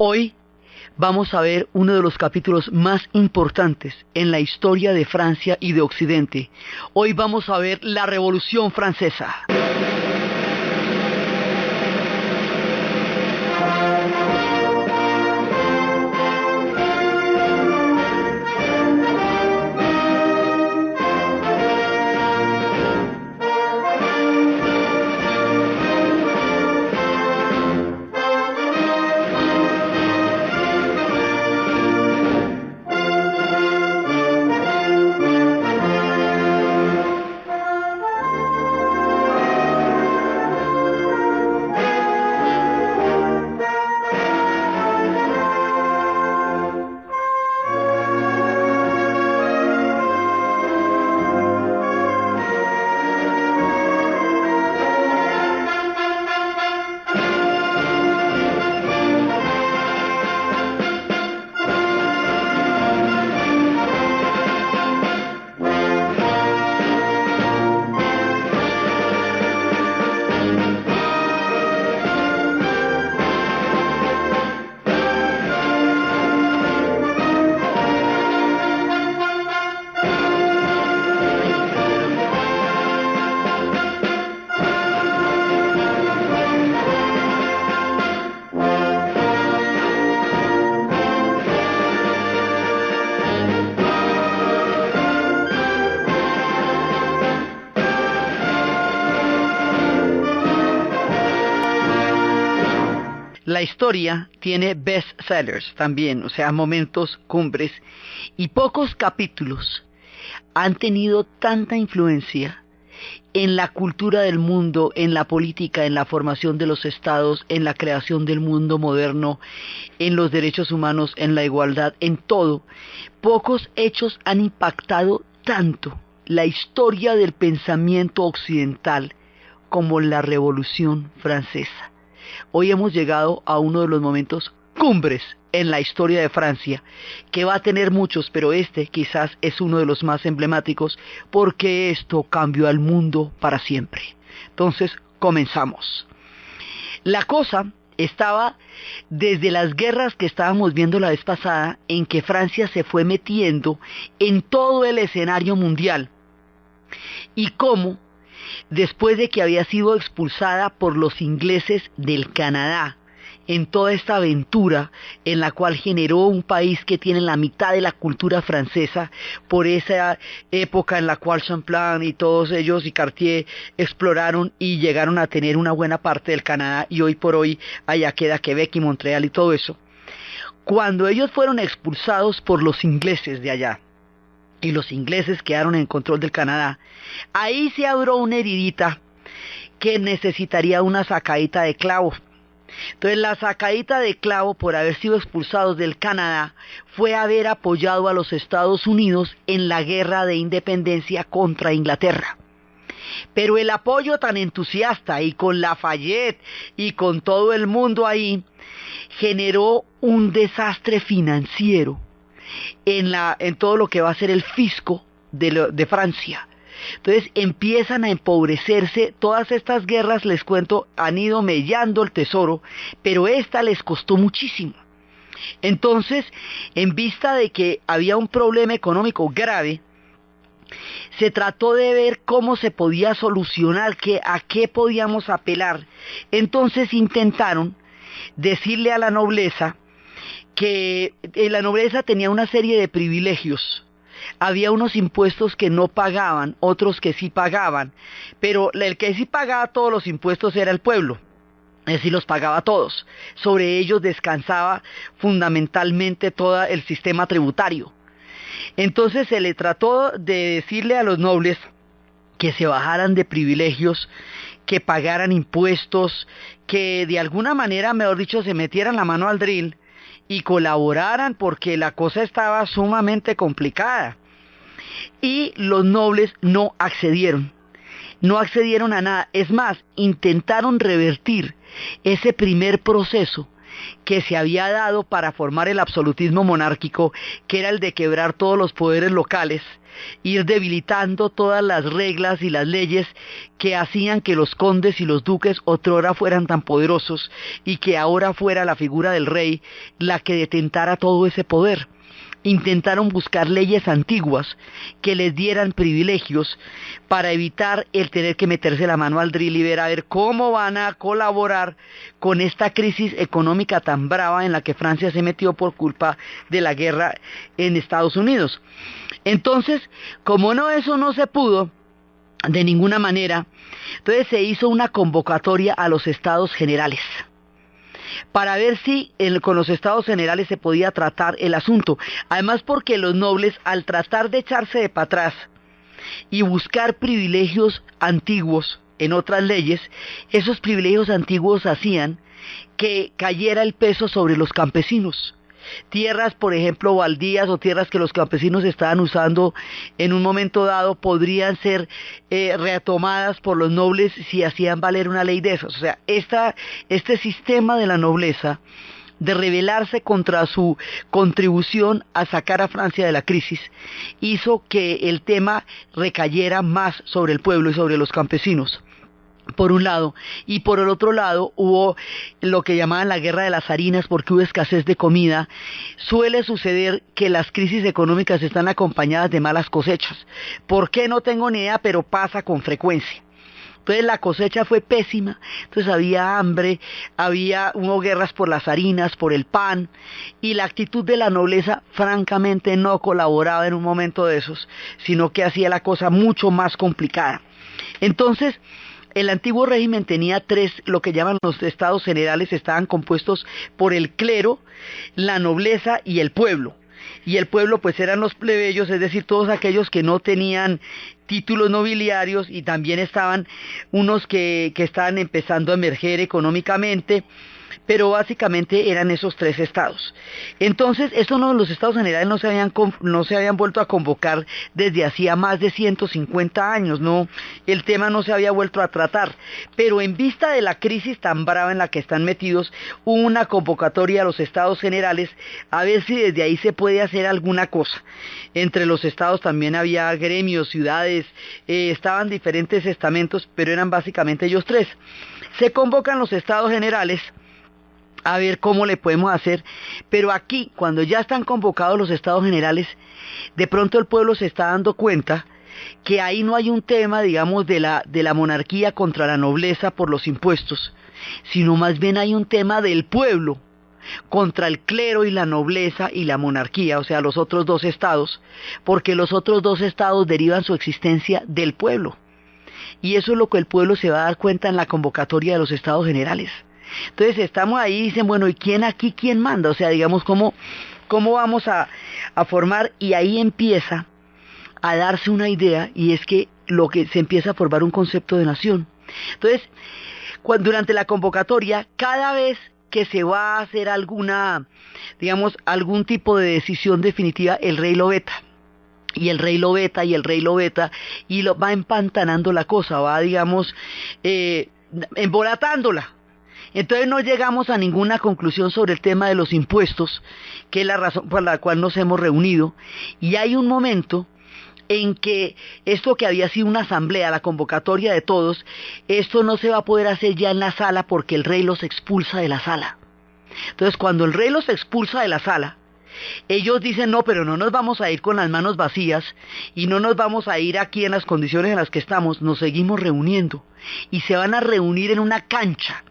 Hoy vamos a ver uno de los capítulos más importantes en la historia de Francia y de Occidente. Hoy vamos a ver la Revolución Francesa. La historia tiene bestsellers también, o sea, momentos cumbres, y pocos capítulos han tenido tanta influencia en la cultura del mundo, en la política, en la formación de los estados, en la creación del mundo moderno, en los derechos humanos, en la igualdad, en todo. Pocos hechos han impactado tanto la historia del pensamiento occidental como la Revolución Francesa. Hoy hemos llegado a uno de los momentos cumbres en la historia de Francia, que va a tener muchos, pero este quizás es uno de los más emblemáticos, porque esto cambió al mundo para siempre. Entonces, comenzamos. La cosa estaba desde las guerras que estábamos viendo la vez pasada, en que Francia se fue metiendo en todo el escenario mundial, y cómo después de que había sido expulsada por los ingleses del Canadá, en toda esta aventura en la cual generó un país que tiene la mitad de la cultura francesa, por esa época en la cual Champlain y todos ellos y Cartier exploraron y llegaron a tener una buena parte del Canadá, y hoy por hoy allá queda Quebec y Montreal y todo eso. Cuando ellos fueron expulsados por los ingleses de allá, y los ingleses quedaron en control del Canadá, ahí se abrió una heridita que necesitaría una sacadita de clavo. Entonces la sacadita de clavo, por haber sido expulsados del Canadá, fue haber apoyado a los Estados Unidos en la guerra de independencia contra Inglaterra. Pero el apoyo tan entusiasta, y con Lafayette y con todo el mundo ahí, generó un desastre financiero en todo lo que va a ser el fisco de Francia. Entonces empiezan a empobrecerse. Todas estas guerras, les cuento, han ido mellando el tesoro, pero esta les costó muchísimo. Entonces, en vista de que había un problema económico grave, se trató de ver cómo se podía solucionar, a qué podíamos apelar. Entonces intentaron decirle a la nobleza que la nobleza tenía una serie de privilegios. Había unos impuestos que no pagaban, otros que sí pagaban, pero el que sí pagaba todos los impuestos era el pueblo, es decir, los pagaba todos. Sobre ellos descansaba fundamentalmente todo el sistema tributario. Entonces se le trató de decirle a los nobles que se bajaran de privilegios, que pagaran impuestos, que de alguna manera, mejor dicho, se metieran la mano al drill y colaboraran, porque la cosa estaba sumamente complicada. Y los nobles no accedieron a nada. Es más, intentaron revertir ese primer proceso que se había dado para formar el absolutismo monárquico, que era el de quebrar todos los poderes locales, ir debilitando todas las reglas y las leyes que hacían que los condes y los duques otrora fueran tan poderosos y que ahora fuera la figura del rey la que detentara todo ese poder. Intentaron buscar leyes antiguas que les dieran privilegios para evitar el tener que meterse la mano al drill y ver a ver cómo van a colaborar con esta crisis económica tan brava en la que Francia se metió por culpa de la guerra en Estados Unidos. Entonces, como eso no se pudo de ninguna manera, entonces se hizo una convocatoria a los Estados Generales para ver si con los Estados Generales se podía tratar el asunto. Además, porque los nobles, al tratar de echarse de para atrás y buscar privilegios antiguos en otras leyes, esos privilegios antiguos hacían que cayera el peso sobre los campesinos. Tierras, por ejemplo, baldías o tierras que los campesinos estaban usando en un momento dado podrían ser retomadas por los nobles si hacían valer una ley de esas. O sea, este sistema de la nobleza de rebelarse contra su contribución a sacar a Francia de la crisis hizo que el tema recayera más sobre el pueblo y sobre los campesinos, por un lado, y por el otro lado hubo lo que llamaban la guerra de las harinas porque hubo escasez de comida. Suele suceder que las crisis económicas están acompañadas de malas cosechas. ¿Por qué? No tengo ni idea, pero pasa con frecuencia. Entonces la cosecha fue pésima, entonces había hambre, hubo guerras por las harinas, por el pan, y la actitud de la nobleza francamente no colaboraba en un momento de esos, sino que hacía la cosa mucho más complicada. Entonces, el antiguo régimen tenía lo que llaman los estados generales, estaban compuestos por el clero, la nobleza y el pueblo. Y el pueblo pues eran los plebeyos, es decir, todos aquellos que no tenían títulos nobiliarios, y también estaban unos que estaban empezando a emerger económicamente, pero básicamente eran esos tres estados. Entonces, los estados generales no se habían vuelto a convocar desde hacía más de 150 años, el tema no se había vuelto a tratar, pero en vista de la crisis tan brava en la que están metidos, hubo una convocatoria a los estados generales a ver si desde ahí se puede hacer alguna cosa. Entre los estados también había gremios, ciudades, estaban diferentes estamentos, pero eran básicamente ellos tres. Se convocan los estados generales a ver cómo le podemos hacer, pero aquí, cuando ya están convocados los estados generales, de pronto el pueblo se está dando cuenta que ahí no hay un tema, digamos, de la monarquía contra la nobleza por los impuestos, sino más bien hay un tema del pueblo contra el clero y la nobleza y la monarquía, o sea, los otros dos estados, porque los otros dos estados derivan su existencia del pueblo. Y eso es lo que el pueblo se va a dar cuenta en la convocatoria de los estados generales. Entonces estamos ahí y dicen, bueno, ¿y quién manda? O sea, digamos, ¿cómo vamos a formar? Y ahí empieza a darse una idea, y es que se empieza a formar un concepto de nación. Entonces, durante la convocatoria, cada vez que se va a hacer algún tipo de decisión definitiva, el rey lo veta. Y el rey lo veta, y el rey lo veta, y va empantanando la cosa, va, digamos, embolatándola. Entonces no llegamos a ninguna conclusión sobre el tema de los impuestos, que es la razón por la cual nos hemos reunido, y hay un momento en que esto que había sido una asamblea, la convocatoria de todos, esto no se va a poder hacer ya en la sala porque el rey los expulsa de la sala. Entonces cuando el rey los expulsa de la sala, ellos dicen, no, pero no nos vamos a ir con las manos vacías y no nos vamos a ir aquí en las condiciones en las que estamos, nos seguimos reuniendo y se van a reunir en una cancha,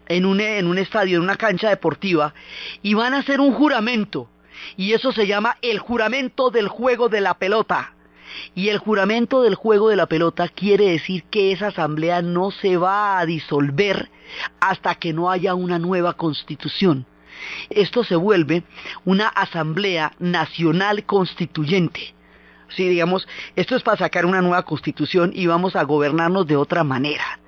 en un estadio, en una cancha deportiva, y van a hacer un juramento, y eso se llama el juramento del juego de la pelota. Y el juramento del juego de la pelota quiere decir que esa asamblea no se va a disolver hasta que no haya una nueva constitución. Esto se vuelve una asamblea nacional constituyente. Sí, digamos, esto es para sacar una nueva constitución y vamos a gobernarnos de otra manera.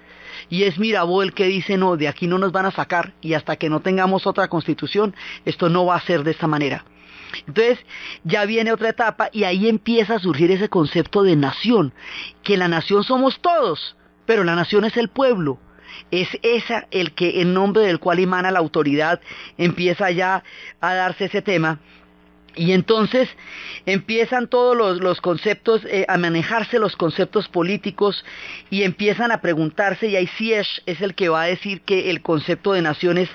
Y es Mirabeau el que dice, no, de aquí no nos van a sacar, y hasta que no tengamos otra constitución, esto no va a ser de esta manera. Entonces ya viene otra etapa y ahí empieza a surgir ese concepto de nación, que la nación somos todos, pero la nación es el pueblo. Es esa en nombre del cual emana la autoridad, empieza ya a darse ese tema. Y entonces empiezan todos los conceptos, a manejarse los conceptos políticos y empiezan a preguntarse, y ahí Sieyès es el que va a decir que el concepto de naciones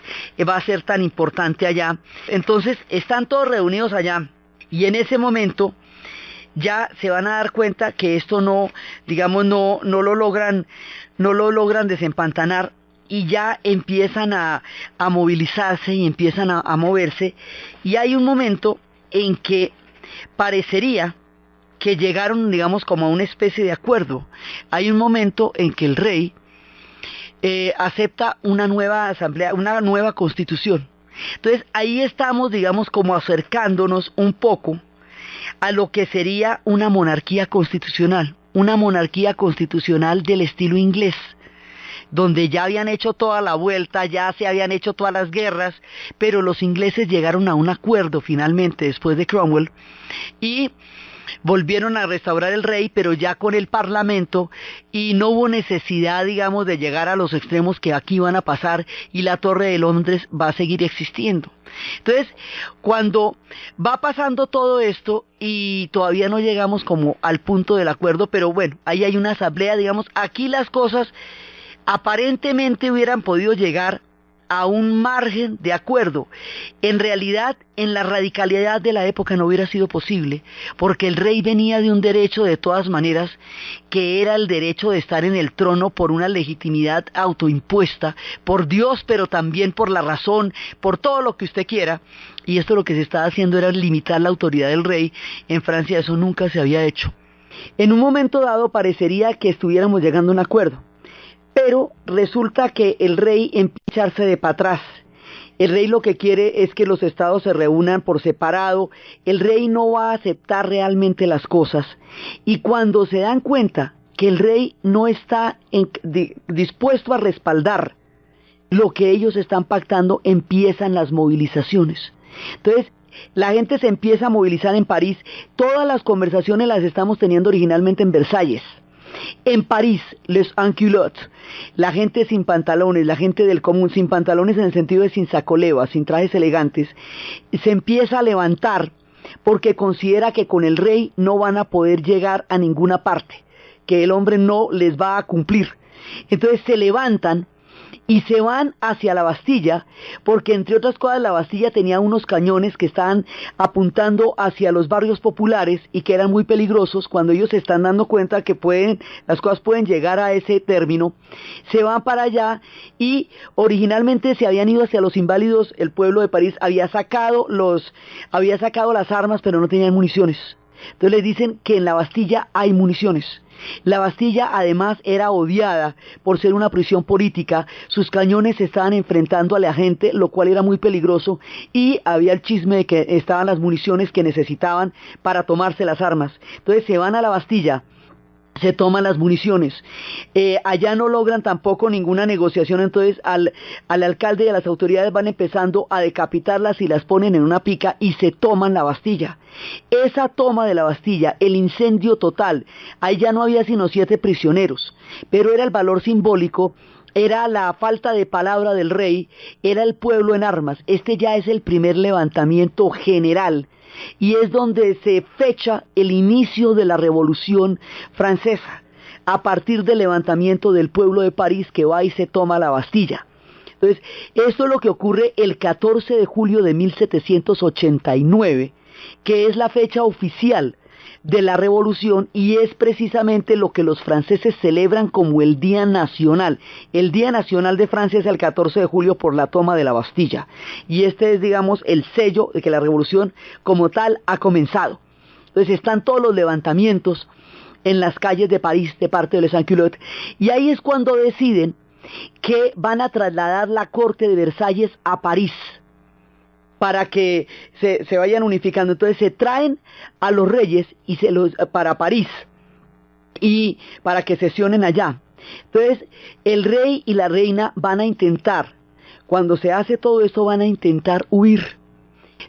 va a ser tan importante allá. Entonces están todos reunidos allá y en ese momento ya se van a dar cuenta que esto no, digamos, no lo logran desempantanar, y ya empiezan a movilizarse y empiezan a moverse, y hay un momento en que parecería que llegaron, digamos, como a una especie de acuerdo. Hay un momento en que el rey acepta una nueva asamblea, una nueva constitución. Entonces ahí estamos, digamos, como acercándonos un poco a lo que sería una monarquía constitucional del estilo inglés, donde ya habían hecho toda la vuelta, ya se habían hecho todas las guerras, pero los ingleses llegaron a un acuerdo finalmente después de Cromwell y volvieron a restaurar el rey, pero ya con el parlamento, y no hubo necesidad, digamos, de llegar a los extremos que aquí van a pasar, y la Torre de Londres va a seguir existiendo. Entonces, cuando va pasando todo esto y todavía no llegamos como al punto del acuerdo, pero bueno, ahí hay una asamblea, digamos, aquí las cosas aparentemente hubieran podido llegar a un margen de acuerdo. En realidad, en la radicalidad de la época no hubiera sido posible, porque el rey venía de un derecho de todas maneras, que era el derecho de estar en el trono por una legitimidad autoimpuesta, por Dios, pero también por la razón, por todo lo que usted quiera, y esto lo que se estaba haciendo era limitar la autoridad del rey. En Francia eso nunca se había hecho. En un momento dado parecería que estuviéramos llegando a un acuerdo, pero resulta que el rey empieza a echarse de para atrás. El rey lo que quiere es que los estados se reúnan por separado. El rey no va a aceptar realmente las cosas. Y cuando se dan cuenta que el rey no está dispuesto a respaldar lo que ellos están pactando, empiezan las movilizaciones. Entonces, la gente se empieza a movilizar en París. Todas las conversaciones las estamos teniendo originalmente en Versalles. En París, les sans-culottes, la gente sin pantalones, la gente del común, sin pantalones en el sentido de sin sacoleva, sin trajes elegantes, se empieza a levantar porque considera que con el rey no van a poder llegar a ninguna parte, que el hombre no les va a cumplir. Entonces se levantan y se van hacia la Bastilla, porque entre otras cosas la Bastilla tenía unos cañones que estaban apuntando hacia los barrios populares y que eran muy peligrosos. Cuando ellos se están dando cuenta que las cosas pueden llegar a ese término, se van para allá, y originalmente se habían ido hacia los Inválidos. El pueblo de París había sacado las armas, pero no tenían municiones. Entonces les dicen que en la Bastilla hay municiones. La Bastilla además era odiada por ser una prisión política. Sus cañones se estaban enfrentando a la gente, lo cual era muy peligroso, y había el chisme de que estaban las municiones que necesitaban para tomarse las armas. Entonces se van a la Bastilla, se toman las municiones. Allá no logran tampoco ninguna negociación, entonces al alcalde y a las autoridades van empezando a decapitarlas y las ponen en una pica y se toman la Bastilla. Esa toma de la Bastilla, el incendio total, ahí ya no había sino 7 prisioneros, pero era el valor simbólico, era la falta de palabra del rey, era el pueblo en armas. Este ya es el primer levantamiento general, y es donde se fecha el inicio de la Revolución Francesa, a partir del levantamiento del pueblo de París, que va y se toma la Bastilla. Entonces, esto es lo que ocurre el 14 de julio de 1789, que es la fecha oficial de la revolución, y es precisamente lo que los franceses celebran como el Día Nacional. El Día Nacional de Francia es el 14 de julio por la toma de la Bastilla, y este es, digamos, el sello de que la revolución como tal ha comenzado. Entonces están todos los levantamientos en las calles de París de parte de los sans-culottes, y ahí es cuando deciden que van a trasladar la corte de Versalles a París, para que se vayan unificando. Entonces se traen a los reyes para París, y para que sesionen allá. Entonces el rey y la reina van a intentar, cuando se hace todo esto, van a intentar huir,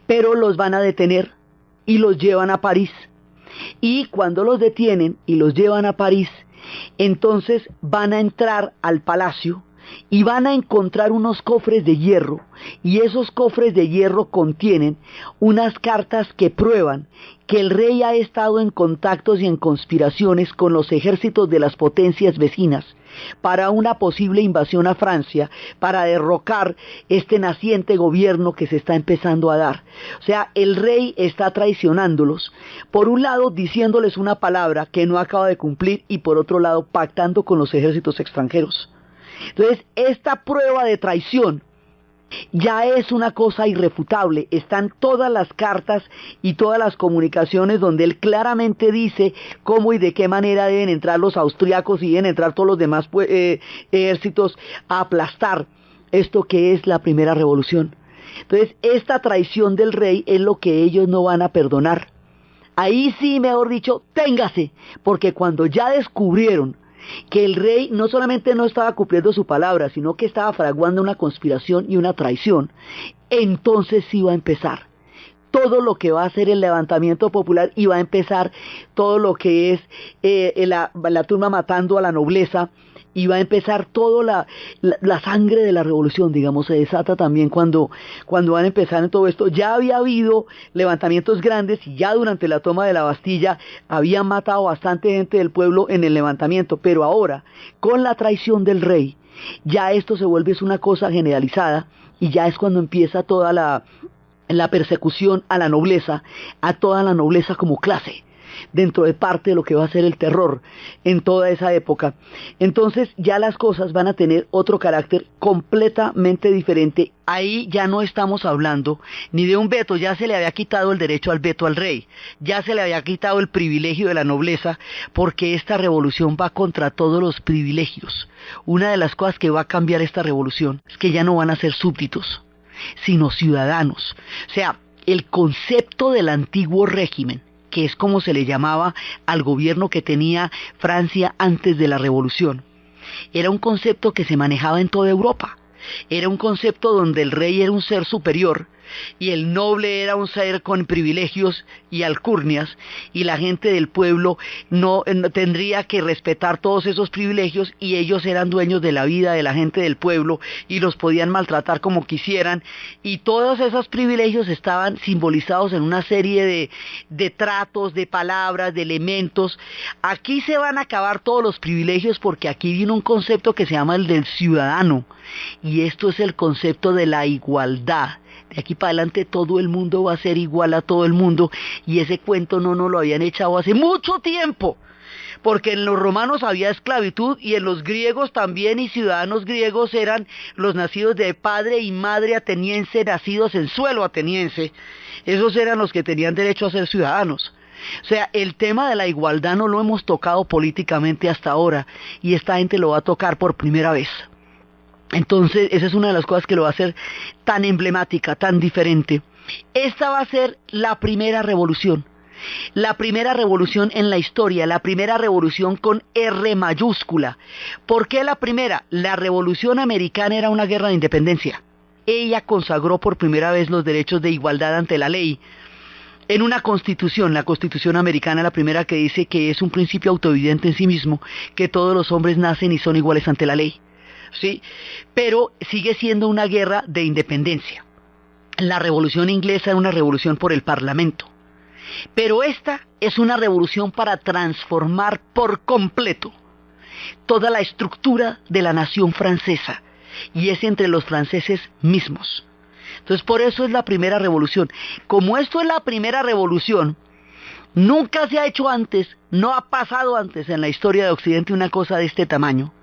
pero los van a detener y los llevan a París. Y cuando los detienen y los llevan a París, entonces van a entrar al palacio, y van a encontrar unos cofres de hierro, y esos cofres de hierro contienen unas cartas que prueban que el rey ha estado en contactos y en conspiraciones con los ejércitos de las potencias vecinas para una posible invasión a Francia, para derrocar este naciente gobierno que se está empezando a dar. O sea, el rey está traicionándolos, por un lado diciéndoles una palabra que no acaba de cumplir y por otro lado pactando con los ejércitos extranjeros. Entonces, esta prueba de traición ya es una cosa irrefutable. Están todas las cartas y todas las comunicaciones donde él claramente dice cómo y de qué manera deben entrar los austriacos y deben entrar todos los demás ejércitos a aplastar esto que es la primera revolución. Entonces, esta traición del rey es lo que ellos no van a perdonar. Ahí sí, mejor dicho, téngase, porque cuando ya descubrieron que el rey no solamente no estaba cumpliendo su palabra, sino que estaba fraguando una conspiración y una traición, entonces sí va a empezar todo lo que va a ser el levantamiento popular y va a empezar todo lo que es la turba matando a la nobleza, y va a empezar toda la sangre de la revolución, digamos, se desata también cuando van a empezar en todo esto. Ya había habido levantamientos grandes y ya durante la toma de la Bastilla habían matado bastante gente del pueblo en el levantamiento, pero ahora, con la traición del rey, ya esto se vuelve una cosa generalizada y ya es cuando empieza toda la persecución a la nobleza, a toda la nobleza como clase, dentro de parte de lo que va a ser el terror en toda esa época. Entonces ya las cosas van a tener otro carácter completamente diferente. Ahí ya no estamos hablando ni de un veto, ya se le había quitado el derecho al veto al rey, ya se le había quitado el privilegio de la nobleza, porque esta revolución va contra todos los privilegios. Una de las cosas que va a cambiar esta revolución es que ya no van a ser súbditos, sino ciudadanos. O sea, el concepto del antiguo régimen, que es como se le llamaba al gobierno que tenía Francia antes de la revolución, era un concepto que se manejaba en toda Europa. Era un concepto donde el rey era un ser superior y el noble era un ser con privilegios y alcurnias, y la gente del pueblo no tendría que respetar todos esos privilegios, y ellos eran dueños de la vida de la gente del pueblo y los podían maltratar como quisieran, y todos esos privilegios estaban simbolizados en una serie de tratos, de palabras, de elementos. Aquí se van a acabar todos los privilegios porque aquí viene un concepto que se llama el del ciudadano, y esto es el concepto de la igualdad. De aquí para adelante todo el mundo va a ser igual a todo el mundo, y ese cuento no nos lo habían echado hace mucho tiempo, porque en los romanos había esclavitud y en los griegos también, y ciudadanos griegos eran los nacidos de padre y madre ateniense, nacidos en suelo ateniense. Esos eran los que tenían derecho a ser ciudadanos. O sea, el tema de la igualdad no lo hemos tocado políticamente hasta ahora, y esta gente lo va a tocar por primera vez. Entonces, esa es una de las cosas que lo va a hacer tan emblemática, tan diferente. Esta va a ser la primera revolución en la historia, la primera revolución con R mayúscula. ¿Por qué la primera? La Revolución Americana era una guerra de independencia. Ella consagró por primera vez los derechos de igualdad ante la ley en una constitución. La Constitución americana, la primera, que dice que es un principio autoevidente en sí mismo, que todos los hombres nacen y son iguales ante la ley. Sí, pero sigue siendo una guerra de independencia. La revolución inglesa era una revolución por el parlamento, pero esta es una revolución para transformar por completo toda la estructura de la nación francesa, y es entre los franceses mismos. Entonces, por eso es la primera revolución. Como esto es la primera revolución, nunca se ha hecho antes, no ha pasado antes en la historia de Occidente una cosa de este tamaño.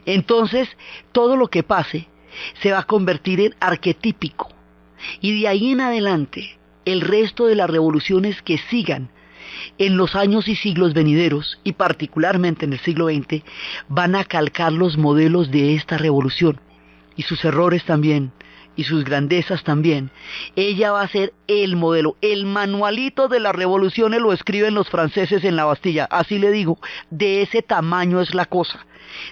Entonces, todo lo que pase se va a convertir en arquetípico, y de ahí en adelante, el resto de las revoluciones que sigan en los años y siglos venideros, y particularmente en el siglo XX, van a calcar los modelos de esta revolución, y sus errores también, y sus grandezas también. Ella va a ser el modelo, el manualito de las revoluciones lo escriben los franceses en la Bastilla, así le digo, de ese tamaño es la cosa.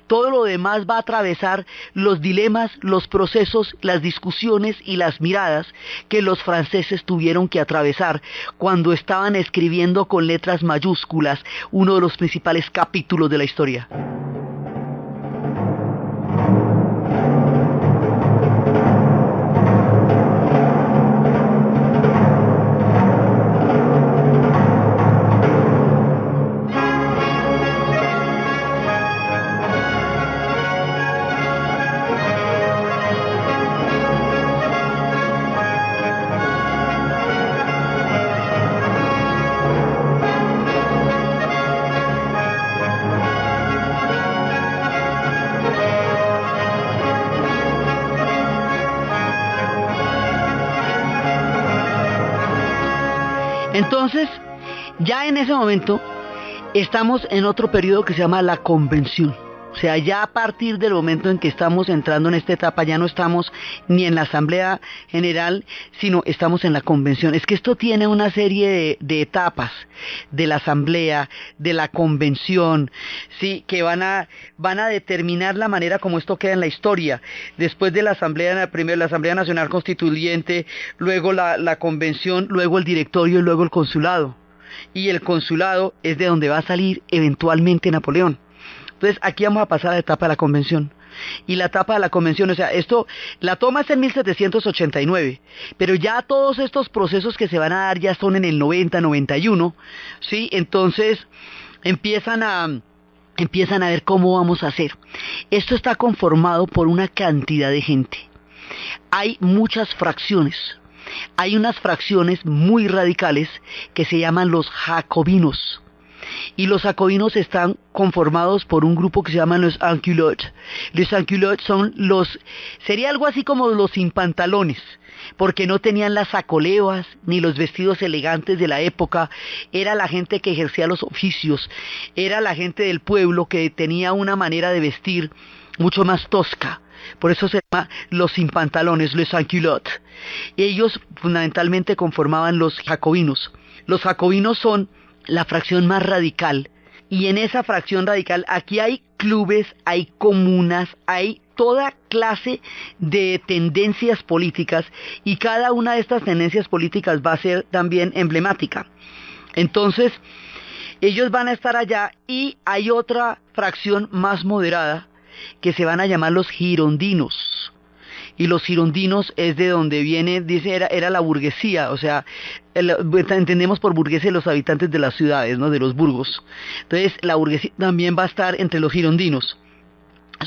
Todo lo demás va a atravesar los dilemas, los procesos, las discusiones y las miradas que los franceses tuvieron que atravesar cuando estaban escribiendo con letras mayúsculas uno de los principales capítulos de la historia. Entonces, ya en ese momento, estamos en otro periodo que se llama la convención. O sea, ya a partir del momento en que estamos entrando en esta etapa, ya no estamos ni en la Asamblea General, sino estamos en la convención. Es que esto tiene una serie de etapas de la Asamblea, de la convención, sí, que van a determinar la manera como esto queda en la historia. Después de la Asamblea, primero la Asamblea Nacional Constituyente, luego la convención, luego el directorio y luego el consulado. Y el consulado es de donde va a salir eventualmente Napoleón. Entonces aquí vamos a pasar a la etapa de la convención. Y la etapa de la convención, o sea, esto, la toma es en 1789, pero ya todos estos procesos que se van a dar ya son en el 90, 91, ¿sí? Entonces empiezan a ver cómo vamos a hacer. Esto está conformado por una cantidad de gente. Hay muchas fracciones. Hay unas fracciones muy radicales que se llaman los jacobinos. Y los jacobinos están conformados por un grupo que se llaman los sans-culottes. Los sans-culottes son sería algo así como los sin pantalones, porque no tenían las sacoleas ni los vestidos elegantes de la época. Era la gente que ejercía los oficios, era la gente del pueblo que tenía una manera de vestir mucho más tosca. Por eso se llama los sin pantalones, los sans-culottes. Ellos fundamentalmente conformaban los jacobinos. Los jacobinos son la fracción más radical, y en esa fracción radical aquí hay clubes, hay comunas, hay toda clase de tendencias políticas, y cada una de estas tendencias políticas va a ser también emblemática. Entonces ellos van a estar allá, y hay otra fracción más moderada que se van a llamar los girondinos. Y los girondinos es de donde viene, dice, era la burguesía, o sea, entendemos por burgueses los habitantes de las ciudades, ¿no? De los burgos. Entonces la burguesía también va a estar entre los girondinos.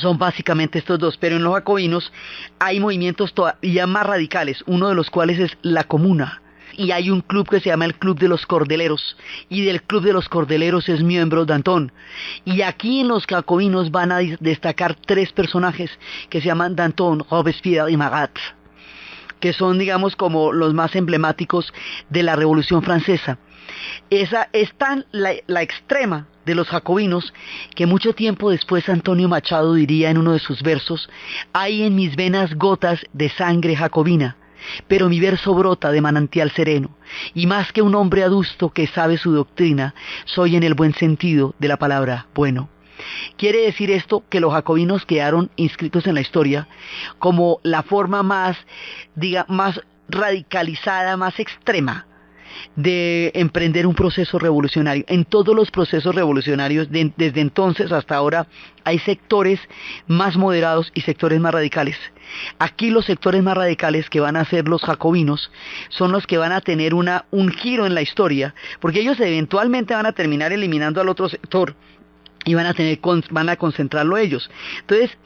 Son básicamente estos dos, pero en los jacobinos hay movimientos todavía más radicales, uno de los cuales es la comuna. Y hay un club que se llama el Club de los Cordeleros, y del Club de los Cordeleros es miembro Danton. Y aquí en los jacobinos van a destacar tres personajes que se llaman Danton, Robespierre y Marat, que son, digamos, como los más emblemáticos de la Revolución Francesa. Esa es tan la extrema de los jacobinos que mucho tiempo después Antonio Machado diría en uno de sus versos: hay en mis venas gotas de sangre jacobina, pero mi verso brota de manantial sereno, y más que un hombre adusto que sabe su doctrina, soy en el buen sentido de la palabra bueno. Quiere decir esto que los jacobinos quedaron inscritos en la historia como la forma más radicalizada, más extrema de emprender un proceso revolucionario. En todos los procesos revolucionarios, desde entonces hasta ahora, hay sectores más moderados y sectores más radicales. Aquí los sectores más radicales, que van a ser los jacobinos, son los que van a tener un giro en la historia, porque ellos eventualmente van a terminar eliminando al otro sector y van a concentrarlo ellos. Entonces,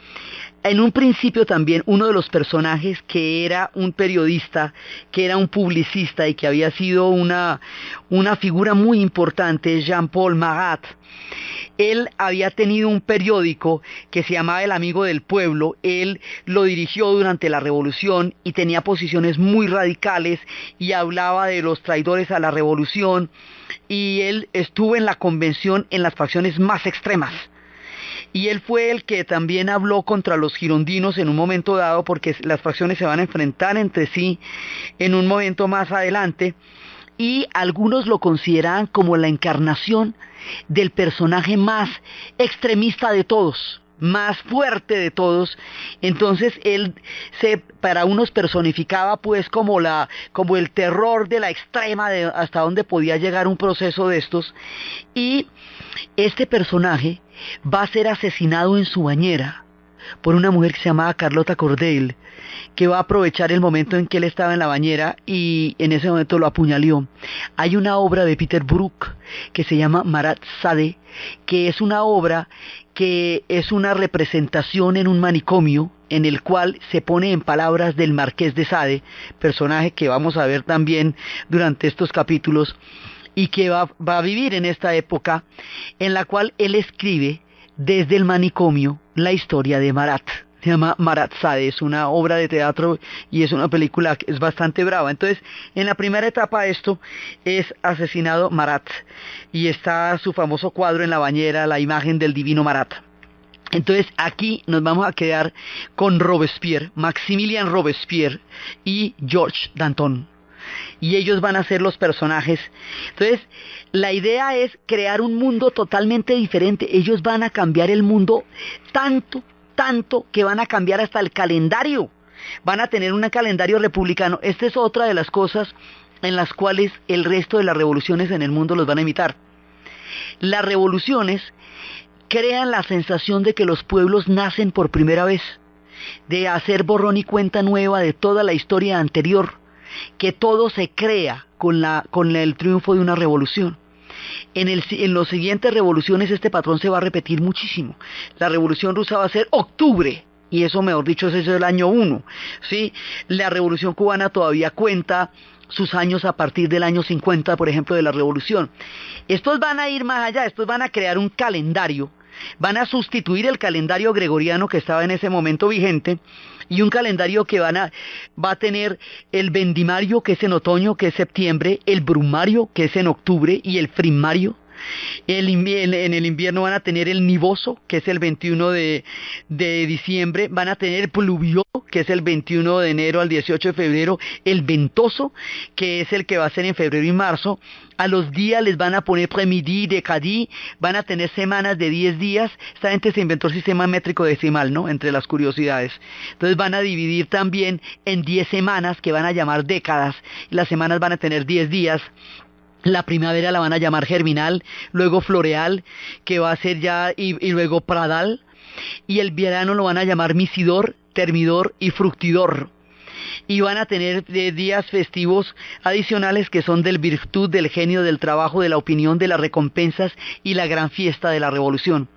en un principio también uno de los personajes, que era un periodista, que era un publicista y que había sido una figura muy importante, Jean-Paul Marat, él había tenido un periódico que se llamaba El Amigo del Pueblo. Él lo dirigió durante la Revolución y tenía posiciones muy radicales y hablaba de los traidores a la Revolución, y él estuvo en la convención en las facciones más extremas. Y él fue el que también habló contra los girondinos en un momento dado, porque las facciones se van a enfrentar entre sí en un momento más adelante, y algunos lo consideran como la encarnación del personaje más extremista de todos, más fuerte de todos. Entonces él para unos personificaba pues como el terror de la extrema, de hasta dónde podía llegar un proceso de estos. Y este personaje va a ser asesinado en su bañera por una mujer que se llamaba Carlota Corday, que va a aprovechar el momento en que él estaba en la bañera y en ese momento lo apuñaló. Hay una obra de Peter Brook que se llama Marat Sade, que es una obra que es una representación en un manicomio, en el cual se pone en palabras del Marqués de Sade, personaje que vamos a ver también durante estos capítulos, y que va a vivir en esta época en la cual él escribe desde el manicomio la historia de Marat. se llama Marat Sade, es una obra de teatro y es una película que es bastante brava. Entonces, en la primera etapa de esto es asesinado Marat y está su famoso cuadro en la bañera, la imagen del divino Marat. Entonces aquí nos vamos a quedar con Robespierre, Maximilien Robespierre y Georges Danton. Y ellos van a ser los personajes. Entonces, la idea es crear un mundo totalmente diferente. Ellos van a cambiar el mundo tanto que van a cambiar hasta el calendario. Van a tener un calendario republicano. Esta es otra de las cosas en las cuales el resto de las revoluciones en el mundo los van a imitar. Las revoluciones crean la sensación de que los pueblos nacen por primera vez, de hacer borrón y cuenta nueva de toda la historia anterior, que todo se crea con el triunfo de una revolución. En las siguientes revoluciones este patrón se va a repetir muchísimo. La revolución rusa va a ser octubre, y eso, mejor dicho, ese es el año 1, ¿sí? La revolución cubana todavía cuenta sus años a partir del año 50, por ejemplo, de la revolución. Estos van a ir más allá, estos van a crear un calendario, van a sustituir el calendario gregoriano que estaba en ese momento vigente, y un calendario que va a tener el vendimario, que es en otoño, que es septiembre, el brumario, que es en octubre, y el frimario. En el invierno van a tener el nivoso, que es el 21 de diciembre, van a tener el pluvioso, que es el 21 de enero al 18 de febrero, el ventoso, que es el que va a ser en febrero y marzo. A los días les van a poner premidí, decadí, van a tener semanas de 10 días. Esta gente se inventó el sistema métrico decimal, ¿no? Entre las curiosidades. Entonces van a dividir también en 10 semanas, que van a llamar décadas. Las semanas van a tener 10 días. La primavera la van a llamar germinal, luego floreal, que va a ser ya, y luego pradal, y el verano lo van a llamar misidor, termidor y fructidor. Y van a tener días festivos adicionales que son del virtud, del genio, del trabajo, de la opinión, de las recompensas y la gran fiesta de la revolución.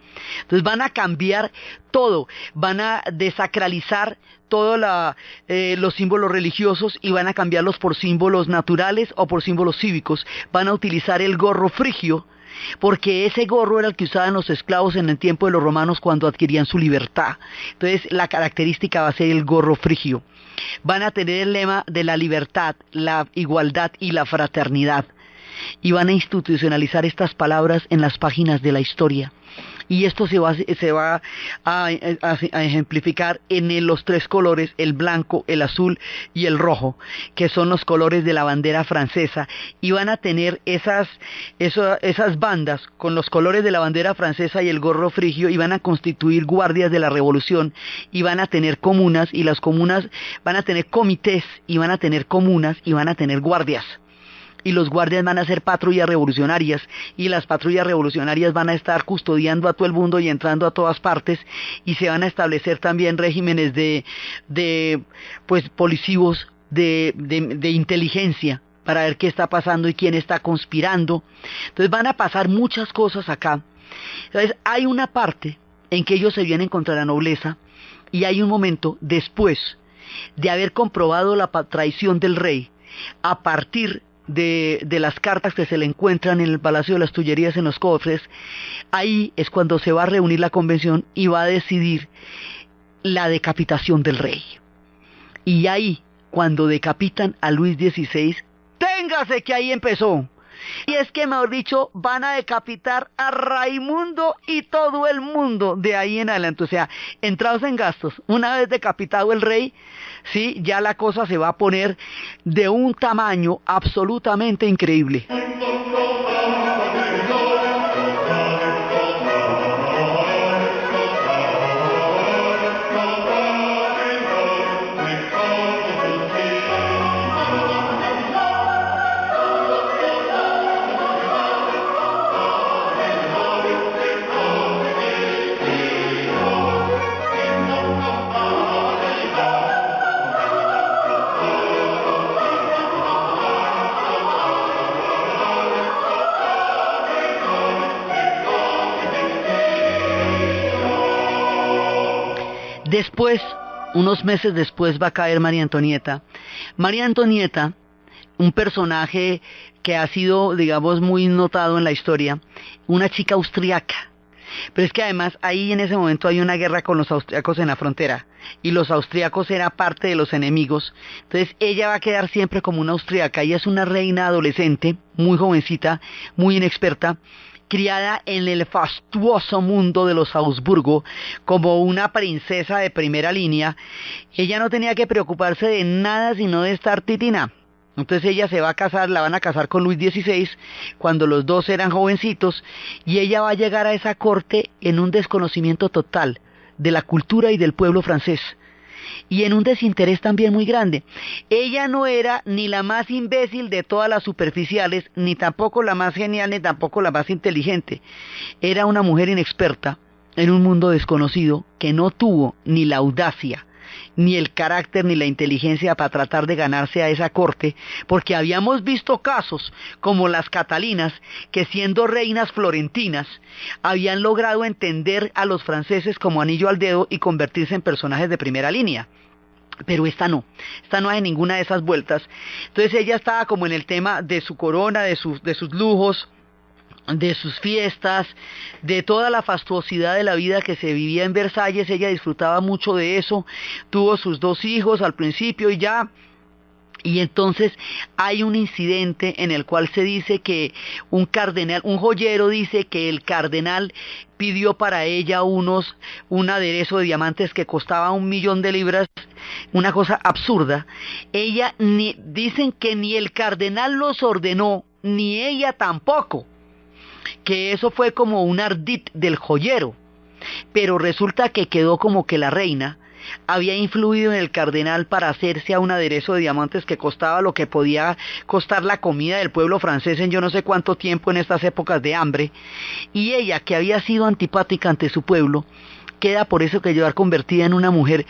Entonces van a cambiar todo, van a desacralizar todos los símbolos religiosos y van a cambiarlos por símbolos naturales o por símbolos cívicos. Van a utilizar el gorro frigio, porque ese gorro era el que usaban los esclavos en el tiempo de los romanos cuando adquirían su libertad. Entonces la característica va a ser el gorro frigio. Van a tener el lema de la libertad, la igualdad y la fraternidad. Y van a institucionalizar estas palabras en las páginas de la historia. Y esto se va a ejemplificar en los 3 colores, el blanco, el azul y el rojo, que son los colores de la bandera francesa. Y van a tener esas bandas con los colores de la bandera francesa y el gorro frigio, y van a constituir guardias de la revolución, y van a tener comunas, y las comunas van a tener comités, y van a tener comunas, y van a tener guardias. Y los guardias van a ser patrullas revolucionarias, y las patrullas revolucionarias van a estar custodiando a todo el mundo y entrando a todas partes, y se van a establecer también regímenes pues policivos de inteligencia para ver qué está pasando y quién está conspirando. Entonces van a pasar muchas cosas acá. Entonces hay una parte en que ellos se vienen contra la nobleza, y hay un momento después de haber comprobado la traición del rey, a partir de las cartas que se le encuentran en el Palacio de las Tullerías, en los cofres. Ahí es cuando se va a reunir la convención y va a decidir la decapitación del rey. Y ahí, cuando decapitan a Luis XVI, téngase que ahí empezó. Y es que, mejor dicho, van a decapitar a Raimundo y todo el mundo de ahí en adelante. O sea, entrados en gastos, una vez decapitado el rey, sí, ya la cosa se va a poner de un tamaño absolutamente increíble. Después, unos meses después, va a caer María Antonieta. María Antonieta, un personaje que ha sido, digamos, muy notado en la historia, una chica austriaca, Pero es que además ahí en ese momento hay una guerra con los austriacos en la frontera y los austriacos eran parte de los enemigos. Entonces ella va a quedar siempre como una austriaca. Ella es una reina adolescente, muy jovencita, muy inexperta, criada en el fastuoso mundo de los Habsburgo como una princesa de primera línea. Ella no tenía que preocuparse de nada sino de estar titina. Entonces ella se va a casar, la van a casar con Luis XVI, cuando los dos eran jovencitos, y ella va a llegar a esa corte en un desconocimiento total de la cultura y del pueblo francés, y en un desinterés también muy grande. Ella no era ni la más imbécil de todas las superficiales, ni tampoco la más genial, ni tampoco la más inteligente. Era una mujer inexperta en un mundo desconocido que no tuvo ni la audacia, ni el carácter ni la inteligencia para tratar de ganarse a esa corte, porque habíamos visto casos como las Catalinas, que siendo reinas florentinas, habían logrado entender a los franceses como anillo al dedo y convertirse en personajes de primera línea. Pero esta no hace ninguna de esas vueltas. Entonces ella estaba como en el tema de su corona, de sus lujos, de sus fiestas, de toda la fastuosidad de la vida que se vivía en Versalles. Ella disfrutaba mucho de eso, tuvo sus 2 hijos al principio y entonces hay un incidente en el cual se dice que un joyero dice que el cardenal pidió para ella un aderezo de diamantes que costaba 1.000.000 de libras, una cosa absurda. Dicen que ni el cardenal los ordenó, ni ella tampoco, que eso fue como un ardid del joyero, pero resulta que quedó como que la reina había influido en el cardenal para hacerse a un aderezo de diamantes que costaba lo que podía costar la comida del pueblo francés en yo no sé cuánto tiempo en estas épocas de hambre, y ella, que había sido antipática ante su pueblo, queda por eso que llevar convertida en una mujer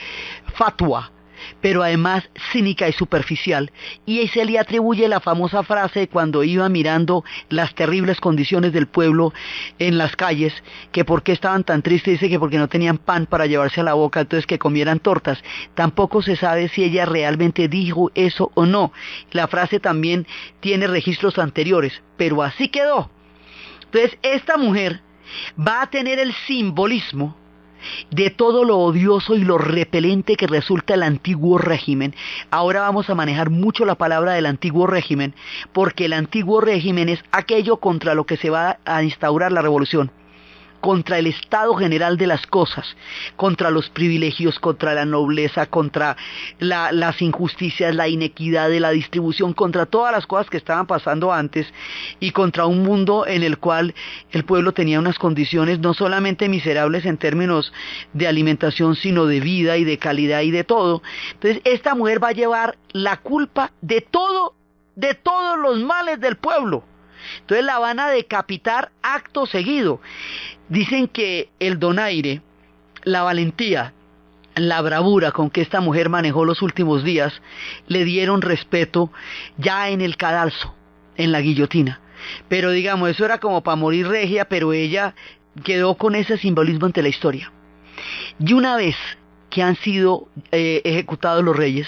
fatua, pero además cínica y superficial, y se le atribuye la famosa frase cuando iba mirando las terribles condiciones del pueblo en las calles, que por qué estaban tan tristes, dice que porque no tenían pan para llevarse a la boca, entonces que comieran tortas. Tampoco se sabe si ella realmente dijo eso o no. La frase también tiene registros anteriores, pero así quedó. Entonces esta mujer va a tener el simbolismo de todo lo odioso y lo repelente que resulta el antiguo régimen. Ahora vamos a manejar mucho la palabra del antiguo régimen, porque el antiguo régimen es aquello contra lo que se va a instaurar la revolución, contra el estado general de las cosas, contra los privilegios, contra la nobleza, contra las injusticias, la inequidad de la distribución, contra todas las cosas que estaban pasando antes, y contra un mundo en el cual el pueblo tenía unas condiciones no solamente miserables en términos de alimentación, sino de vida y de calidad y de todo. Entonces esta mujer va a llevar la culpa de todos los males del pueblo. Entonces la van a decapitar acto seguido. Dicen que el donaire, la valentía, la bravura con que esta mujer manejó los últimos días, le dieron respeto ya en el cadalso, en la guillotina. Pero digamos, eso era como para morir regia, pero ella quedó con ese simbolismo ante la historia. Y una vez que han sido ejecutados los reyes,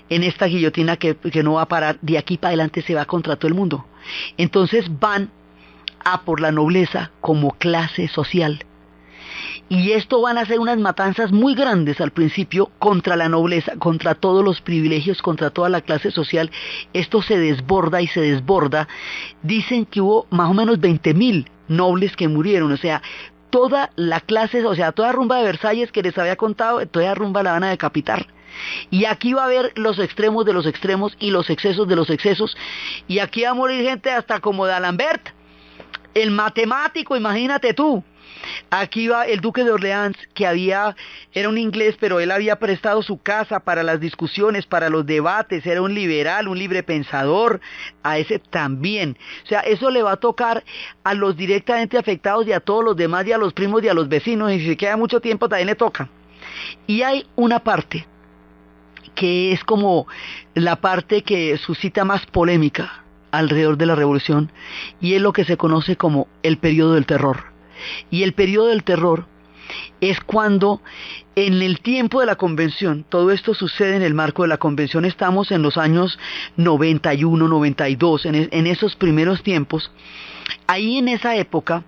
en esta guillotina que no va a parar, de aquí para adelante se va contra todo el mundo. Entonces van a por la nobleza como clase social. Y esto van a ser unas matanzas muy grandes al principio contra la nobleza, contra todos los privilegios, contra toda la clase social. Esto se desborda y se desborda. Dicen que hubo más o menos 20.000 nobles que murieron, o sea, toda la clase, o sea, toda rumba de Versalles que les había contado, toda rumba la van a decapitar. Y aquí va a haber los extremos de los extremos y los excesos de los excesos, y aquí va a morir gente hasta como D'Alembert, el matemático, imagínate tú. Aquí va el duque de Orleans, que era un inglés, pero él había prestado su casa para las discusiones, para los debates, era un liberal, un librepensador, a ese también. O sea, eso le va a tocar a los directamente afectados y a todos los demás, y a los primos y a los vecinos, y si se queda mucho tiempo también le toca. Y hay una parte que es como la parte que suscita más polémica alrededor de la revolución, y es lo que se conoce como el periodo del terror. Y el periodo del terror es cuando en el tiempo de la convención, todo esto sucede en el marco de la convención, estamos en los años 91, 92, en esos primeros tiempos. Ahí en esa época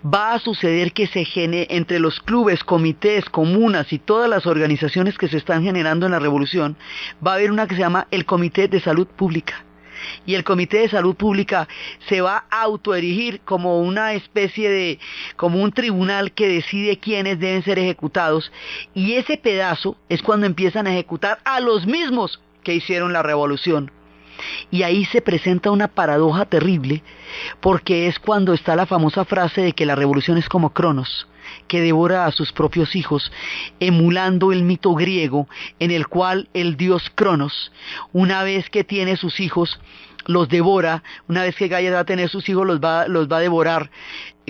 va a suceder que se genere entre los clubes, comités, comunas y todas las organizaciones que se están generando en la revolución, va a haber una que se llama el Comité de Salud Pública. Y el Comité de Salud Pública se va a autoerigir como una especie de, como un tribunal que decide quiénes deben ser ejecutados, y ese pedazo es cuando empiezan a ejecutar a los mismos que hicieron la revolución. Y ahí se presenta una paradoja terrible, porque es cuando está la famosa frase de que la revolución es como Cronos, que devora a sus propios hijos, emulando el mito griego en el cual el dios Cronos, una vez que tiene sus hijos, los devora. Una vez que Gaia va a tener sus hijos, los va a devorar,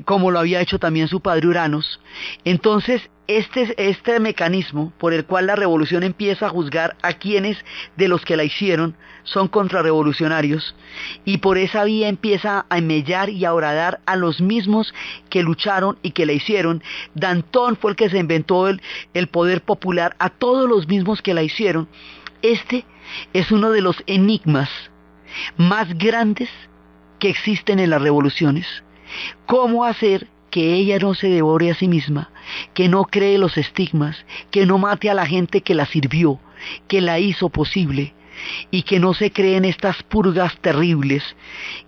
como lo había hecho también su padre Uranos. Entonces, este mecanismo por el cual la revolución empieza a juzgar a quienes de los que la hicieron son contrarrevolucionarios, y por esa vía empieza a mellar y a horadar a los mismos que lucharon y que la hicieron. Danton fue el que se inventó el poder popular, a todos los mismos que la hicieron. Este es uno de los enigmas más grandes que existen en las revoluciones. ¿Cómo hacer que ella no se devore a sí misma, que no cree los estigmas, que no mate a la gente que la sirvió, que la hizo posible, y que no se creen estas purgas terribles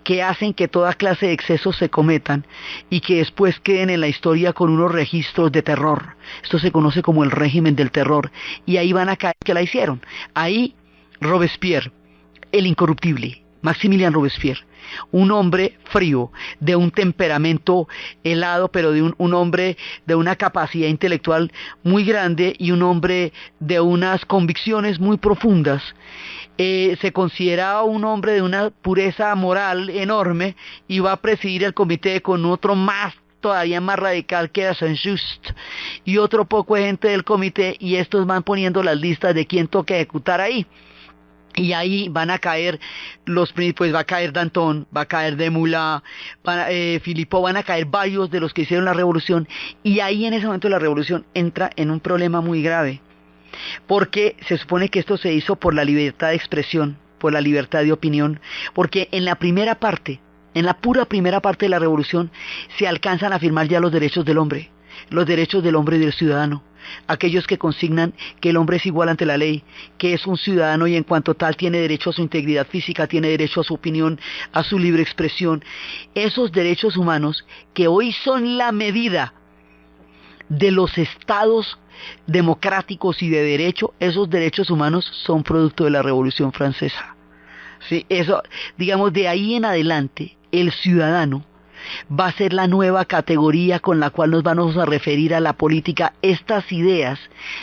que hacen que toda clase de excesos se cometan y que después queden en la historia con unos registros de terror? Esto se conoce como el régimen del terror, y ahí van a caer que la hicieron. Ahí Robespierre, el incorruptible, Maximilien Robespierre, un hombre frío, de un temperamento helado, pero de un hombre de una capacidad intelectual muy grande y un hombre de unas convicciones muy profundas. Se consideraba un hombre de una pureza moral enorme, y va a presidir el comité con otro más todavía más radical, que era Saint-Just, y otro poco de gente del comité, y estos van poniendo las listas de quién toca ejecutar ahí. Y ahí van a caer pues va a caer Danton, va a caer Desmoulins, Philippot, van a caer varios de los que hicieron la revolución. Y ahí en ese momento la revolución entra en un problema muy grave, porque se supone que esto se hizo por la libertad de expresión, por la libertad de opinión, porque en la primera parte, en la pura primera parte de la revolución, se alcanzan a firmar ya los derechos del hombre y del ciudadano, aquellos que consignan que el hombre es igual ante la ley, que es un ciudadano y en cuanto tal tiene derecho a su integridad física, tiene derecho a su opinión, a su libre expresión. Esos derechos humanos que hoy son la medida de los estados democráticos y de derecho, esos derechos humanos son producto de la Revolución Francesa. Sí, eso, digamos, de ahí en adelante, el ciudadano va a ser la nueva categoría con la cual nos vamos a referir a la política. Estas ideas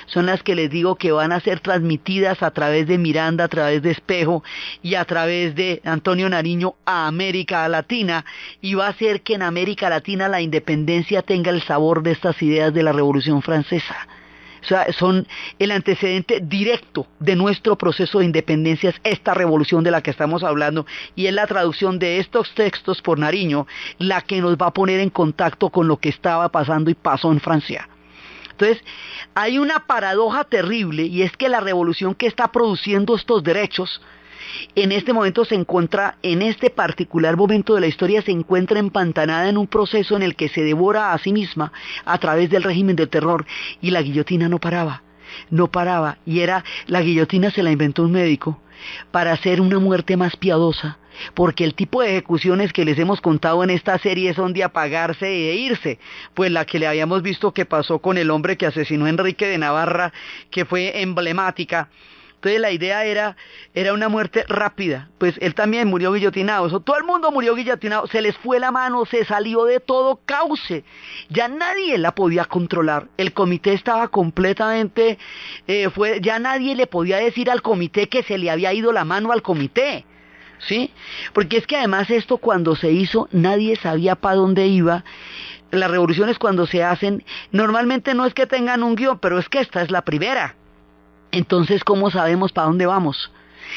son las que les digo que van a ser transmitidas a través de Miranda, a través de Espejo y a través de Antonio Nariño a América Latina, y va a hacer que en América Latina la independencia tenga el sabor de estas ideas de la Revolución Francesa. O sea, son el antecedente directo de nuestro proceso de independencia, es esta revolución de la que estamos hablando, y es la traducción de estos textos por Nariño la que nos va a poner en contacto con lo que estaba pasando y pasó en Francia. Entonces, hay una paradoja terrible, y es que la revolución que está produciendo estos derechos en este momento se encuentra, en este particular momento de la historia, se encuentra empantanada en un proceso en el que se devora a sí misma a través del régimen del terror, y la guillotina no paraba, y la guillotina se la inventó un médico para hacer una muerte más piadosa, porque el tipo de ejecuciones que les hemos contado en esta serie son de apagarse e irse, pues la que le habíamos visto que pasó con el hombre que asesinó a Enrique de Navarra, que fue emblemática. Entonces la idea era una muerte rápida, pues él también murió guillotinado, todo el mundo murió guillotinado, se les fue la mano, se salió de todo cauce, ya nadie la podía controlar, el comité estaba completamente, ya nadie le podía decir al comité que se le había ido la mano al comité, ¿sí? Porque es que además esto cuando se hizo nadie sabía para dónde iba. Las revoluciones cuando se hacen, normalmente no es que tengan un guión, pero es que esta es la primera. Entonces, ¿cómo sabemos para dónde vamos?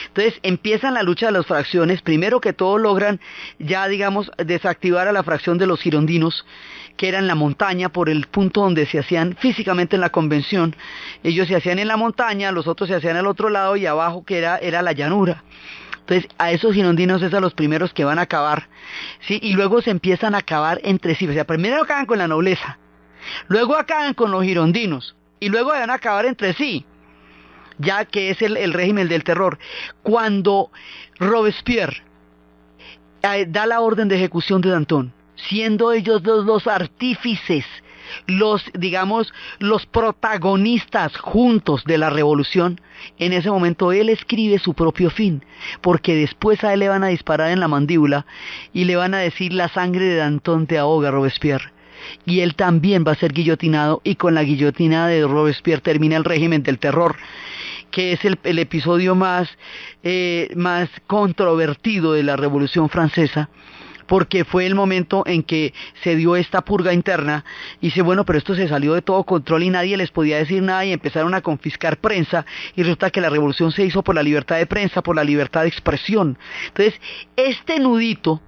Entonces, empiezan la lucha de las fracciones. Primero que todo logran ya, digamos, desactivar a la fracción de los girondinos, que era en la montaña, por el punto donde se hacían físicamente en la convención. Ellos se hacían en la montaña, los otros se hacían al otro lado, y abajo que era la llanura. Entonces a esos girondinos es a los primeros que van a acabar, ¿sí? Y luego se empiezan a acabar entre sí. O sea, primero acaban con la nobleza, luego acaban con los girondinos y luego van a acabar entre sí, ya que es el régimen del terror. Cuando Robespierre da la orden de ejecución de Danton, siendo ellos dos los artífices, digamos, los protagonistas juntos de la revolución, en ese momento él escribe su propio fin, porque después a él le van a disparar en la mandíbula y le van a decir: la sangre de Danton te ahoga, Robespierre. Y él también va a ser guillotinado, y con la guillotina de Robespierre termina el régimen del terror, que es el episodio más controvertido de la Revolución Francesa, porque fue el momento en que se dio esta purga interna, y dice, bueno, pero esto se salió de todo control y nadie les podía decir nada, y empezaron a confiscar prensa, y resulta que la revolución se hizo por la libertad de prensa, por la libertad de expresión. Entonces, este nudito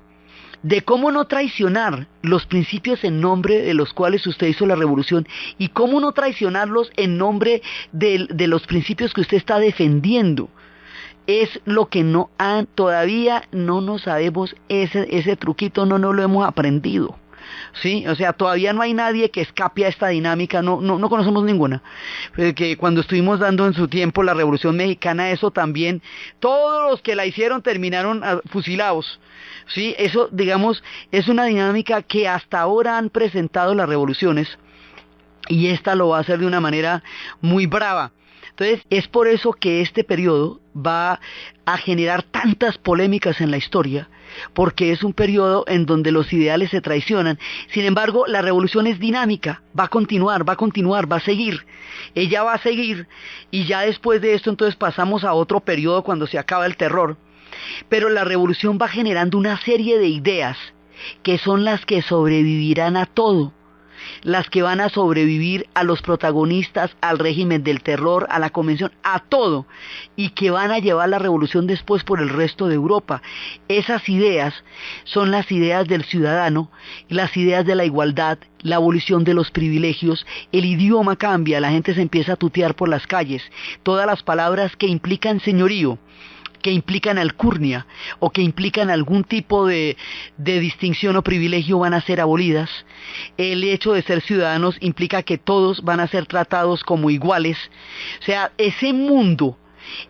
de cómo no traicionar los principios en nombre de los cuales usted hizo la revolución, y cómo no traicionarlos en nombre de los principios que usted está defendiendo, es lo que todavía no nos sabemos. Ese truquito no lo hemos aprendido, ¿sí? O sea, todavía no hay nadie que escape a esta dinámica, no conocemos ninguna. Que cuando estuvimos dando en su tiempo la Revolución Mexicana, eso también, todos los que la hicieron terminaron fusilados, ¿sí? Eso, digamos, es una dinámica que hasta ahora han presentado las revoluciones, y esta lo va a hacer de una manera muy brava. Entonces, es por eso que este periodo va a generar tantas polémicas en la historia, porque es un periodo en donde los ideales se traicionan. Sin embargo, la revolución es dinámica, va a continuar, va a seguir. Ella va a seguir, y ya después de esto entonces pasamos a otro periodo cuando se acaba el terror. Pero la revolución va generando una serie de ideas que son las que sobrevivirán a todo, las que van a sobrevivir a los protagonistas, al régimen del terror, a la convención, a todo, y que van a llevar la revolución después por el resto de Europa. Esas ideas son las ideas del ciudadano, las ideas de la igualdad, la abolición de los privilegios. El idioma cambia, la gente se empieza a tutear por las calles, todas las palabras que implican señorío, que implican alcurnia o que implican algún tipo de distinción o privilegio van a ser abolidas. El hecho de ser ciudadanos implica que todos van a ser tratados como iguales. O sea, ese mundo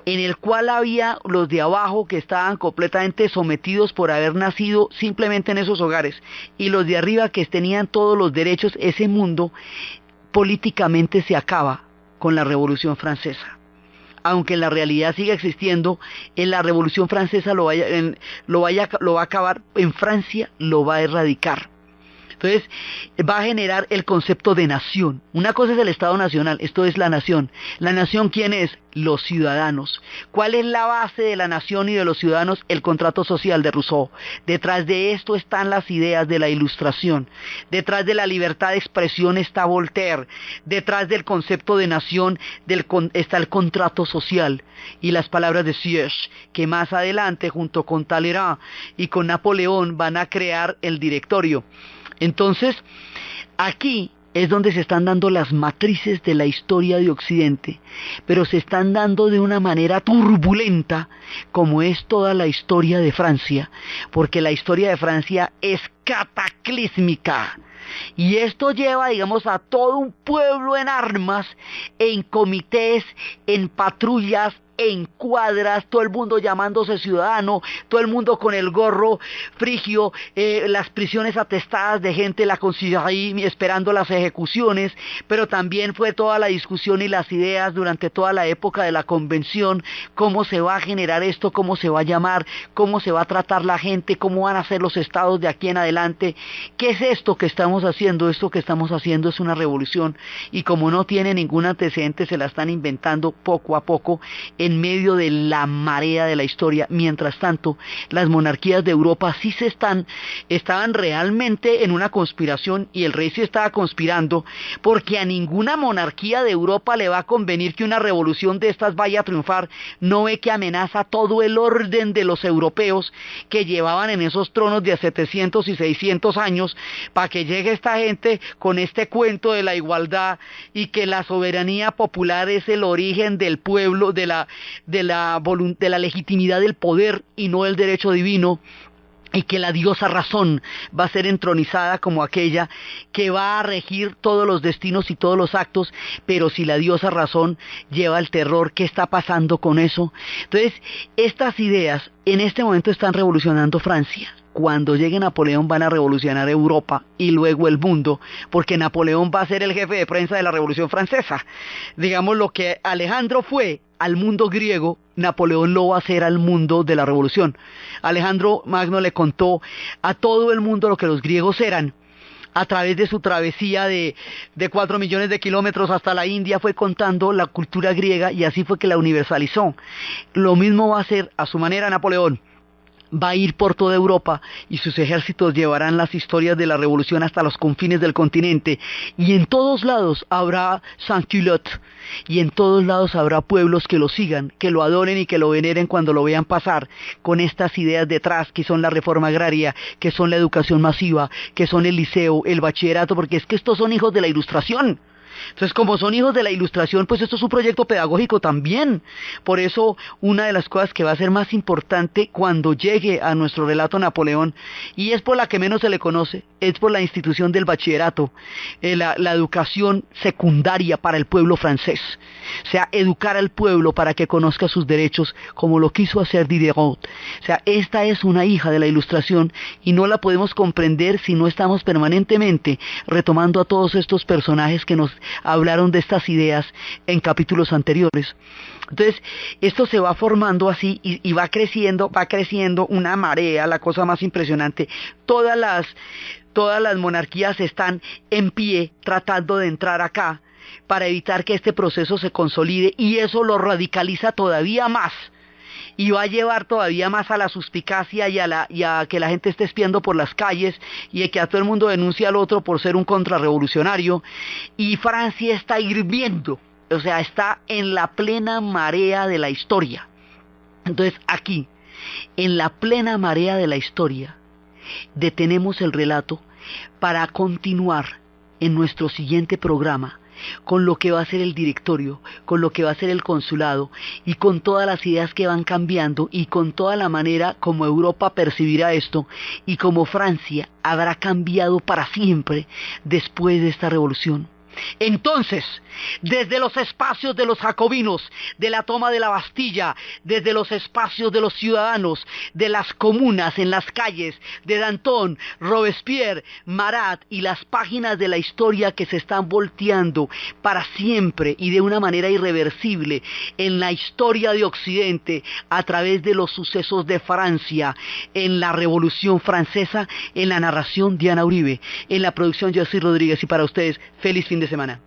en el cual había los de abajo que estaban completamente sometidos por haber nacido simplemente en esos hogares, y los de arriba que tenían todos los derechos, ese mundo políticamente se acaba con la Revolución Francesa. Aunque en la realidad siga existiendo, en la Revolución Francesa lo va a acabar, en Francia lo va a erradicar. Entonces va a generar el concepto de nación. Una cosa es el Estado Nacional, esto es la nación. ¿La nación quién es? Los ciudadanos. ¿Cuál es la base de la nación y de los ciudadanos? El contrato social de Rousseau. Detrás de esto están las ideas de la Ilustración. Detrás de la libertad de expresión está Voltaire. Detrás del concepto de nación está el contrato social y las palabras de Sieyès, que más adelante junto con Talleyrand y con Napoleón van a crear el directorio. Entonces, aquí es donde se están dando las matrices de la historia de Occidente, pero se están dando de una manera turbulenta, como es toda la historia de Francia, porque la historia de Francia es cataclísmica. Y esto lleva, digamos, a todo un pueblo en armas, en comités, en patrullas, en cuadras, todo el mundo llamándose ciudadano, todo el mundo con el gorro frigio, las prisiones atestadas de gente, la conciliaría esperando las ejecuciones, pero también fue toda la discusión y las ideas durante toda la época de la convención, cómo se va a generar esto, cómo se va a llamar, cómo se va a tratar la gente, cómo van a ser los estados de aquí en adelante. ¿Qué es esto que estamos haciendo? Esto que estamos haciendo es una revolución, y como no tiene ningún antecedente, se la están inventando poco a poco en medio de la marea de la historia. Mientras tanto, las monarquías de Europa sí estaban realmente en una conspiración, y el rey sí estaba conspirando, porque a ninguna monarquía de Europa le va a convenir que una revolución de estas vaya a triunfar. No ve que amenaza todo el orden de los europeos que llevaban en esos tronos de 700 y 600 años, para que llegue esta gente con este cuento de la igualdad y que la soberanía popular es el origen del pueblo, de la de la legitimidad del poder y no del derecho divino, y que la diosa razón va a ser entronizada como aquella que va a regir todos los destinos y todos los actos. Pero si la diosa razón lleva el terror, ¿qué está pasando con eso? Entonces, estas ideas en este momento están revolucionando Francia. Cuando llegue Napoleón van a revolucionar Europa y luego el mundo, porque Napoleón va a ser el jefe de prensa de la Revolución Francesa. Digamos, lo que Alejandro fue al mundo griego, Napoleón lo va a hacer al mundo de la Revolución. Alejandro Magno le contó a todo el mundo lo que los griegos eran. A través de su travesía de 4 millones de kilómetros hasta la India, fue contando la cultura griega y así fue que la universalizó. Lo mismo va a hacer a su manera Napoleón. Va a ir por toda Europa y sus ejércitos llevarán las historias de la revolución hasta los confines del continente, y en todos lados habrá sans-culottes, y en todos lados habrá pueblos que lo sigan, que lo adoren y que lo veneren cuando lo vean pasar, con estas ideas detrás que son la reforma agraria, que son la educación masiva, que son el liceo, el bachillerato, porque es que estos son hijos de la Ilustración. Entonces, como son hijos de la Ilustración, pues esto es un proyecto pedagógico también. Por eso, una de las cosas que va a ser más importante cuando llegue a nuestro relato Napoleón, y es por la que menos se le conoce, es por la institución del bachillerato, la educación secundaria para el pueblo francés. O sea, educar al pueblo para que conozca sus derechos, como lo quiso hacer Diderot. O sea, esta es una hija de la Ilustración y no la podemos comprender si no estamos permanentemente retomando a todos estos personajes que nos hablaron de estas ideas en capítulos anteriores. Entonces, esto se va formando así y va creciendo una marea, la cosa más impresionante. Todas las monarquías están en pie tratando de entrar acá para evitar que este proceso se consolide, y eso lo radicaliza todavía más. Y va a llevar todavía más a la suspicacia y a que la gente esté espiando por las calles y a que a todo el mundo denuncie al otro por ser un contrarrevolucionario. Y Francia está hirviendo, o sea, está en la plena marea de la historia. Entonces aquí, en la plena marea de la historia, detenemos el relato para continuar en nuestro siguiente programa con lo que va a ser el directorio, con lo que va a ser el consulado, y con todas las ideas que van cambiando, y con toda la manera como Europa percibirá esto, y como Francia habrá cambiado para siempre después de esta revolución. Entonces, desde los espacios de los jacobinos, de la toma de la Bastilla, desde los espacios de los ciudadanos, de las comunas en las calles, de Danton, Robespierre, Marat y las páginas de la historia que se están volteando para siempre y de una manera irreversible en la historia de Occidente a través de los sucesos de Francia, en la Revolución Francesa, en la narración Diana Uribe, en la producción Jessy Rodríguez, y para ustedes, feliz fin de semana.